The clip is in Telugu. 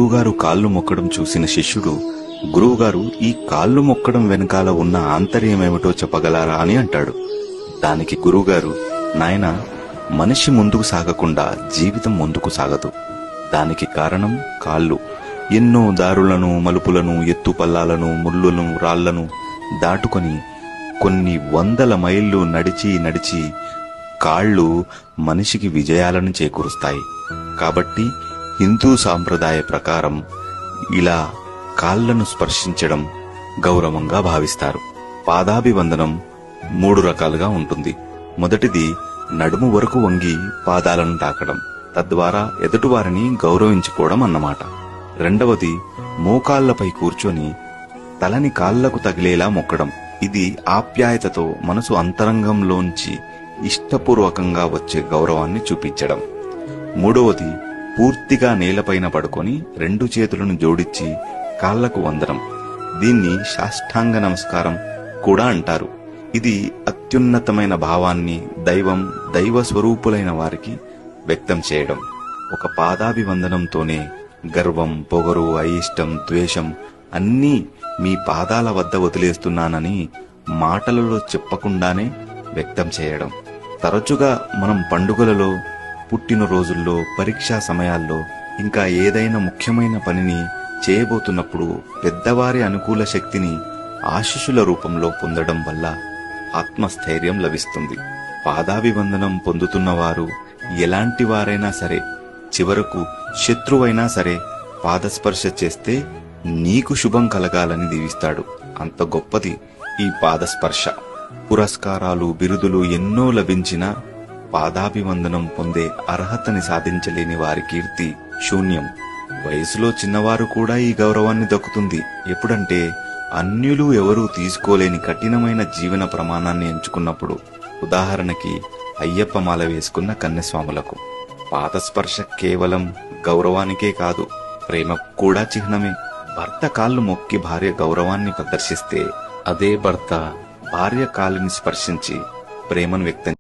గురువుగారు కాళ్ళు మొక్కడం చూసిన శిష్యుడు, గురువుగారు, ఈ కాళ్ళు మొక్కడం వెనకాల ఉన్న ఆంతర్యమేమిటో చెప్పగలరా అని అంటాడు. దానికి గురువుగారు, నాయనా, మనిషి ముందుకు సాగకుండా జీవితం ముందుకు సాగదు. దానికి కారణం కాళ్ళు. ఎన్నో దారులను, మలుపులను, ఎత్తుపల్లాలను, ముళ్ళను, రాళ్లను దాటుకొని కొన్ని వందల మైళ్ళు నడిచి నడిచి కాళ్ళు మనిషికి విజయాలను చేకూరుస్తాయి. కాబట్టి హిందూ సాంప్రదాయ ప్రకారం ఇలా కాళ్లను స్పర్శించడం గౌరవంగా భావిస్తారు. పాదాభివందనం 3 రకాలుగా ఉంటుంది. మొదటిది నడుము వరకు వంగి పాదాలను తాకడం, తద్వారా ఎదుటివారిని గౌరవించుకోవడం అన్నమాట. రెండవది మోకాళ్లపై కూర్చొని తలని కాళ్లకు తగిలేలా మొక్కడం. ఇది ఆప్యాయతతో మనసు అంతరంగంలోంచి ఇష్టపూర్వకంగా వచ్చే గౌరవాన్ని చూపించడం. మూడవది పూర్తిగా నేలపైన పడుకొని 2 చేతులను జోడించి కాళ్లకు వందనం. దీన్ని సాష్టాంగ నమస్కారం కూడా అంటారు. ఇది అత్యున్నతమైన భావాన్ని, దైవ స్వరూపులైన వారికి వ్యక్తం చేయడం. ఒక పాదాభివందనంతోనే గర్వం, పొగరు, అయిష్టం, ద్వేషం అన్నీ మీ పాదాల వద్ద వదిలేస్తున్నానని మాటలలో చెప్పకుండానే వ్యక్తం చేయడం. తరచుగా మనం పండుగలలో, పుట్టినరోజుల్లో, పరీక్షా సమయాల్లో, ఇంకా ఏదైనా ముఖ్యమైన పనిని చేయబోతున్నప్పుడు పెద్దవారి అనుకూల శక్తిని ఆశీస్సుల రూపంలో పొందడం వల్ల ఆత్మస్థైర్యం లభిస్తుంది. పాదాభివందనం పొందుతున్నవారు ఎలాంటి వారైనా సరే, చివరకు శత్రువైనా సరే పాదస్పర్శ చేస్తే నీకు శుభం కలగాలని దీవిస్తాడు. అంత గొప్పది ఈ పాదస్పర్శ. పురస్కారాలు, బిరుదులు ఎన్నో లభించినా పాదాభివందనం పొందే అర్హతని సాధించలేని వారి కీర్తి శూన్యం. వయసులో చిన్నవారు కూడా ఈ గౌరవాన్ని దక్కుతుంది. ఎప్పుడంటే అన్యులు ఎవరూ తీసుకోలేని కఠినమైన జీవన ప్రమాణాన్ని ఎంచుకున్నప్పుడు. ఉదాహరణకి అయ్యప్ప మాల వేసుకున్న కన్యస్వాములకు పాదస్పర్శ కేవలం గౌరవానికే కాదు, ప్రేమకు కూడా చిహ్నమే. భర్త కాళ్ళు మొక్కి భార్య గౌరవాన్ని ప్రదర్శిస్తే, అదే భర్త భార్య కాళ్ళని స్పర్శించి ప్రేమను వ్యక్తం